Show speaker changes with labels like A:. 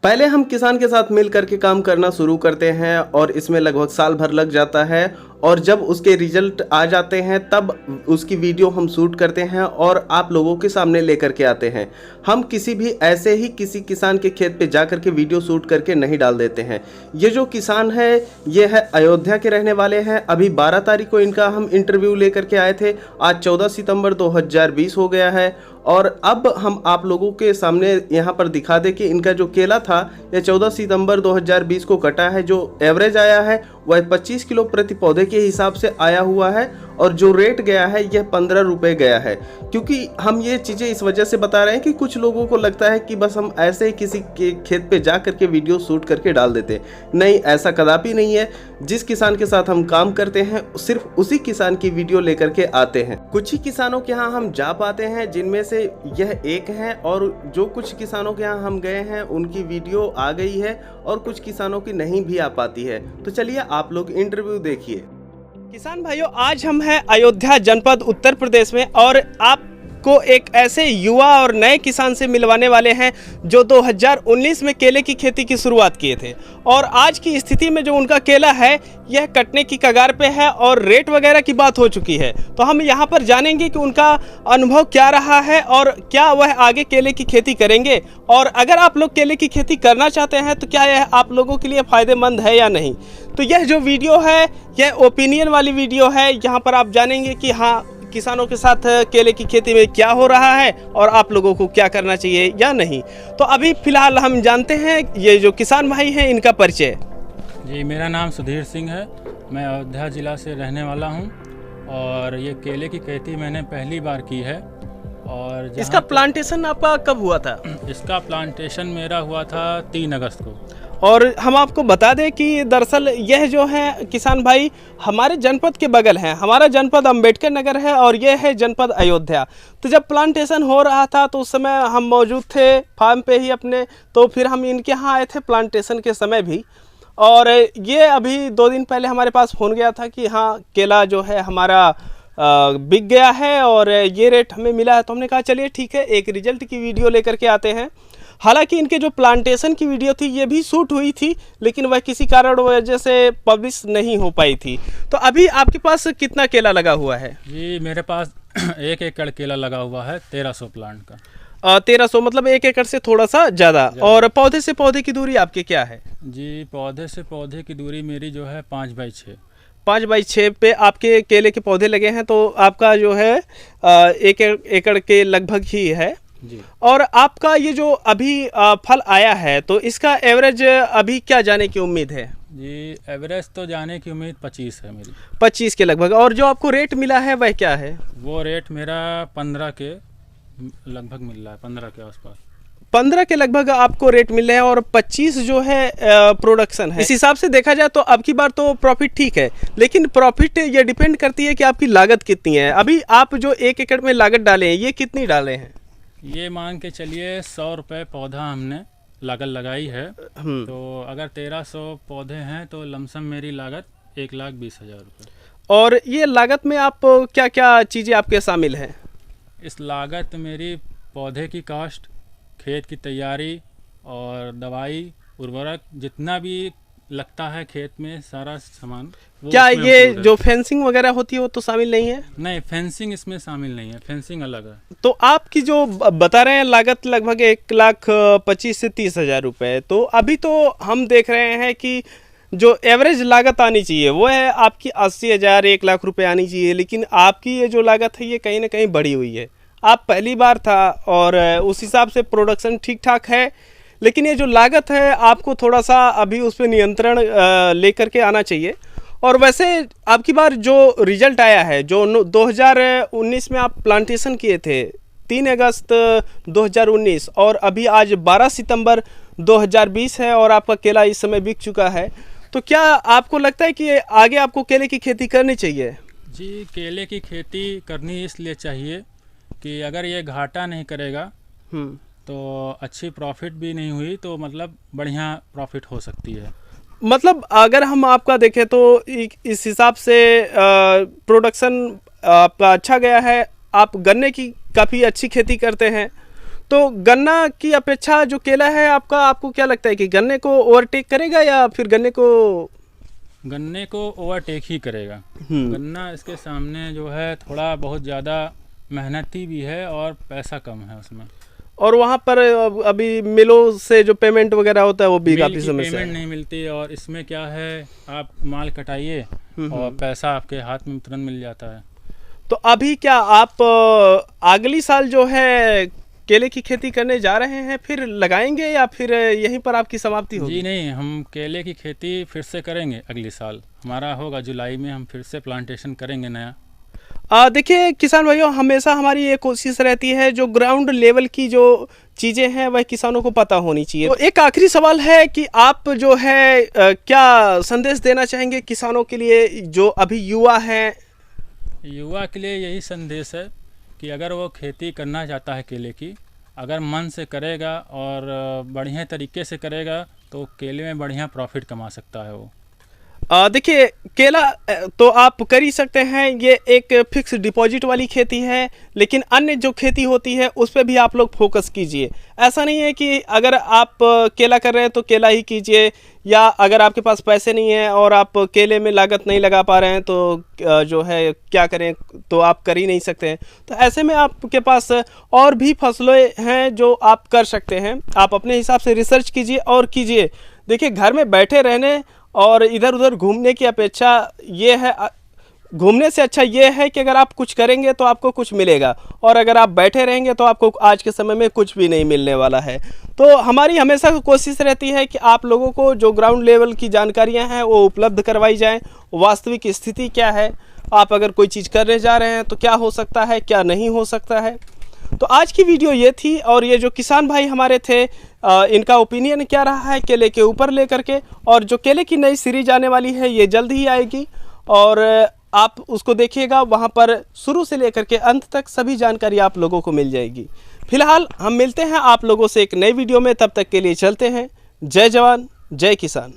A: पहले हम किसान के साथ मिल करके काम करना शुरू करते हैं और इसमें लगभग साल भर लग जाता है और जब उसके रिजल्ट आ जाते हैं तब उसकी वीडियो हम शूट करते हैं और आप लोगों के सामने लेकर के आते हैं। हम किसी भी ऐसे ही किसी किसान के खेत पे जा करके वीडियो शूट करके नहीं डाल देते हैं। ये जो किसान है ये है अयोध्या के रहने वाले हैं। अभी 12 तारीख को इनका हम इंटरव्यू लेकर के आए थे। आज 14 सितंबर 2020 हो गया है और अब हम आप लोगों के सामने यहाँ पर दिखा दें कि इनका जो केला था यह 14 सितंबर 2020 को कटा है। जो एवरेज आया है वह 25 किलो प्रति पौधे के हिसाब से आया हुआ है और जो रेट गया है यह 15 रुपये गया है। क्योंकि हम ये चीज़ें इस वजह से बता रहे हैं कि कुछ लोगों को लगता है कि बस हम ऐसे ही किसी के खेत पे जा करके वीडियो शूट करके डाल देते हैं। नहीं, ऐसा कदापि नहीं है। जिस किसान के साथ हम काम करते हैं सिर्फ उसी किसान की वीडियो लेकर के आते हैं। कुछ ही किसानों के यहाँ हम जा पाते हैं जिनमें से यह एक है और जो कुछ किसानों के यहाँ हम गए हैं उनकी वीडियो आ गई है और कुछ किसानों की नहीं भी आ पाती है। तो चलिए आप लोग इंटरव्यू देखिए। किसान भाइयों, आज हम हैं अयोध्या जनपद उत्तर प्रदेश में और आपको एक ऐसे युवा और नए किसान से मिलवाने वाले हैं जो 2019 में केले की खेती की शुरुआत किए थे और आज की स्थिति में जो उनका केला है यह कटने की कगार पे है और रेट वगैरह की बात हो चुकी है। तो हम यहाँ पर जानेंगे कि उनका अनुभव क्या रहा है और क्या वह आगे केले की खेती करेंगे और अगर आप लोग केले की खेती करना चाहते हैं तो क्या यह आप लोगों के लिए फ़ायदेमंद है या नहीं। तो यह जो वीडियो है यह ओपिनियन वाली वीडियो है। यहाँ पर आप जानेंगे कि हाँ, किसानों के साथ केले की खेती में क्या हो रहा है और आप लोगों को क्या करना चाहिए या नहीं। तो अभी फ़िलहाल हम जानते हैं ये जो किसान भाई हैं इनका परिचय।
B: जी, मेरा नाम सुधीर सिंह है। मैं अयोध्या ज़िला से रहने वाला हूं और ये केले की खेती मैंने पहली बार की है। और
A: इसका प्लांटेशन आपका कब हुआ था?
B: इसका प्लांटेशन मेरा हुआ था 3 अगस्त को।
A: और हम आपको बता दें कि दरअसल यह जो है किसान भाई हमारे जनपद के बगल हैं। हमारा जनपद अंबेडकर नगर है और यह है जनपद अयोध्या। तो जब प्लांटेशन हो रहा था तो उस समय हम मौजूद थे फार्म पे ही अपने, तो फिर हम इनके यहाँ आए थे प्लांटेशन के समय भी। और ये अभी 2 दिन पहले हमारे पास फ़ोन गया था कि हाँ, केला जो है हमारा बिक गया है और ये रेट हमें मिला है। तो हमने कहा चलिए ठीक है, एक रिजल्ट की वीडियो लेकर के आते हैं। हालांकि इनके जो प्लांटेशन की वीडियो थी ये भी शूट हुई थी लेकिन वह किसी कारण वजह से पब्लिश नहीं हो पाई थी। तो अभी आपके पास कितना केला लगा हुआ है?
B: जी, मेरे पास 1 एकड़ केला लगा हुआ है, 1300 प्लांट का।
A: 1300 मतलब 1 एकड़ से थोड़ा सा ज़्यादा। और पौधे से पौधे की दूरी आपकी क्या है?
B: जी, पौधे से पौधे की दूरी मेरी जो है 5 बाई 6।
A: 5 बाई 6 पे आपके केले के पौधे लगे हैं। तो आपका जो है 1 एकड़ के लगभग ही है
B: जी।
A: और आपका ये जो अभी फल आया है तो इसका एवरेज अभी क्या जाने की उम्मीद है?
B: जी, एवरेज तो जाने की उम्मीद 25 है मेरी।
A: 25 के लगभग। और जो आपको रेट मिला है वह क्या है?
B: वो रेट मेरा 15 के लगभग मिल रहा है, 15 के आसपास।
A: 15 के लगभग आपको रेट मिल रहे हैं और 25 जो है प्रोडक्शन है। इस हिसाब से देखा जाए तो अब की बार तो प्रॉफिट ठीक है, लेकिन प्रॉफिट ये डिपेंड करती है कि आपकी लागत कितनी है। अभी आप जो 1 एकड़ में लागत डाले हैं ये कितनी डाले हैं?
B: ये मान के चलिए 100 रुपये पौधा हमने लागत लगाई है। तो अगर 1300 पौधे हैं तो लमसम मेरी लागत 1,20,000 रुपये।
A: और ये लागत में आप क्या क्या चीज़ें आपके शामिल हैं?
B: इस लागत मेरी पौधे की कास्ट, खेत की तैयारी और दवाई, उर्वरक, जितना भी लगता है खेत में सारा सामान।
A: क्या ये जो फेंसिंग वगैरह होती है वो तो शामिल नहीं है?
B: नहीं, फेंसिंग इसमें शामिल नहीं है, फेंसिंग अलग है।
A: तो आपकी जो बता रहे हैं लागत लगभग 1,25,000 से 30,000 रुपये। तो अभी तो हम देख रहे हैं कि जो एवरेज लागत आनी चाहिए वो है आपकी 80,000 1 लाख रुपए आनी चाहिए, लेकिन आपकी ये जो लागत है ये कहीं ना कहीं बढ़ी हुई है। आप पहली बार था और उस हिसाब से प्रोडक्शन ठीक ठाक है, लेकिन ये जो लागत है आपको थोड़ा सा अभी उस पर नियंत्रण लेकर के आना चाहिए। और वैसे आपकी बार जो रिजल्ट आया है, जो 2019 में आप प्लांटेशन किए थे 3 अगस्त 2019 और अभी आज 12 सितंबर 2020 है और आपका केला इस समय बिक चुका है, तो क्या आपको लगता है कि आगे आपको केले की खेती करनी चाहिए?
B: जी, केले की खेती करनी इसलिए चाहिए कि अगर ये घाटा नहीं करेगा तो अच्छी प्रॉफिट भी नहीं हुई तो मतलब बढ़िया प्रॉफिट हो सकती है।
A: मतलब अगर हम आपका देखें तो इस हिसाब से प्रोडक्शन आपका अच्छा गया है। आप गन्ने की काफ़ी अच्छी खेती करते हैं, तो गन्ना की अपेक्षा जो केला है आपका, आपको क्या लगता है कि गन्ने को ओवरटेक करेगा या फिर गन्ने को
B: ओवरटेक ही करेगा। गन्ना इसके सामने जो है थोड़ा बहुत ज़्यादा मेहनती भी है और पैसा कम है उसमें। और
A: वहाँ पर अभी मिलों से जो पेमेंट वगैरह होता है वो भी काफ़ी समस्या है।
B: पेमेंट नहीं मिलती, और इसमें क्या है आप माल कटाइए और पैसा आपके हाथ में तुरंत मिल जाता है।
A: तो अभी क्या आप अगली साल जो है केले की खेती करने जा रहे हैं, फिर लगाएंगे या फिर यहीं पर आपकी समाप्ति होगी?
B: जी नहीं, हम केले की खेती फिर से करेंगे अगले साल। हमारा होगा जुलाई में, हम फिर से प्लांटेशन करेंगे नया।
A: देखिए किसान भाइयों, हमेशा हमारी ये कोशिश रहती है जो ग्राउंड लेवल की जो चीज़ें हैं वह किसानों को पता होनी चाहिए। तो एक आखिरी सवाल है कि आप जो है क्या संदेश देना चाहेंगे किसानों के लिए जो अभी युवा हैं?
B: युवा के लिए यही संदेश है कि अगर वो खेती करना चाहता है केले की, अगर मन से करेगा और बढ़िया तरीके से करेगा तो केले में बढ़िया प्रॉफिट कमा सकता है वो।
A: देखिए केला तो आप कर ही सकते हैं, ये एक फिक्स डिपॉजिट वाली खेती है, लेकिन अन्य जो खेती होती है उस पर भी आप लोग फोकस कीजिए। ऐसा नहीं है कि अगर आप केला कर रहे हैं तो केला ही कीजिए, या अगर आपके पास पैसे नहीं है और आप केले में लागत नहीं लगा पा रहे हैं तो जो है क्या करें, तो आप कर ही नहीं सकते हैं। तो ऐसे में आपके पास और भी फसलें हैं जो आप कर सकते हैं। आप अपने हिसाब से रिसर्च कीजिए और कीजिए। देखिए घर में बैठे रहने और इधर उधर घूमने की अपेक्षा ये है, घूमने से अच्छा ये है कि अगर आप कुछ करेंगे तो आपको कुछ मिलेगा, और अगर आप बैठे रहेंगे तो आपको आज के समय में कुछ भी नहीं मिलने वाला है। तो हमारी हमेशा कोशिश रहती है कि आप लोगों को जो ग्राउंड लेवल की जानकारियां हैं वो उपलब्ध करवाई जाएं। वास्तविक स्थिति क्या है, आप अगर कोई चीज़ करने जा रहे हैं तो क्या हो सकता है, क्या नहीं हो सकता है। तो आज की वीडियो ये थी, और ये जो किसान भाई हमारे थे इनका ओपिनियन क्या रहा है केले के ऊपर लेकर के, और जो केले की नई सीरीज आने वाली है ये जल्द ही आएगी और आप उसको देखिएगा। वहाँ पर शुरू से लेकर के अंत तक सभी जानकारी आप लोगों को मिल जाएगी। फिलहाल हम मिलते हैं आप लोगों से एक नई वीडियो में, तब तक के लिए चलते हैं। जय जवान जय किसान।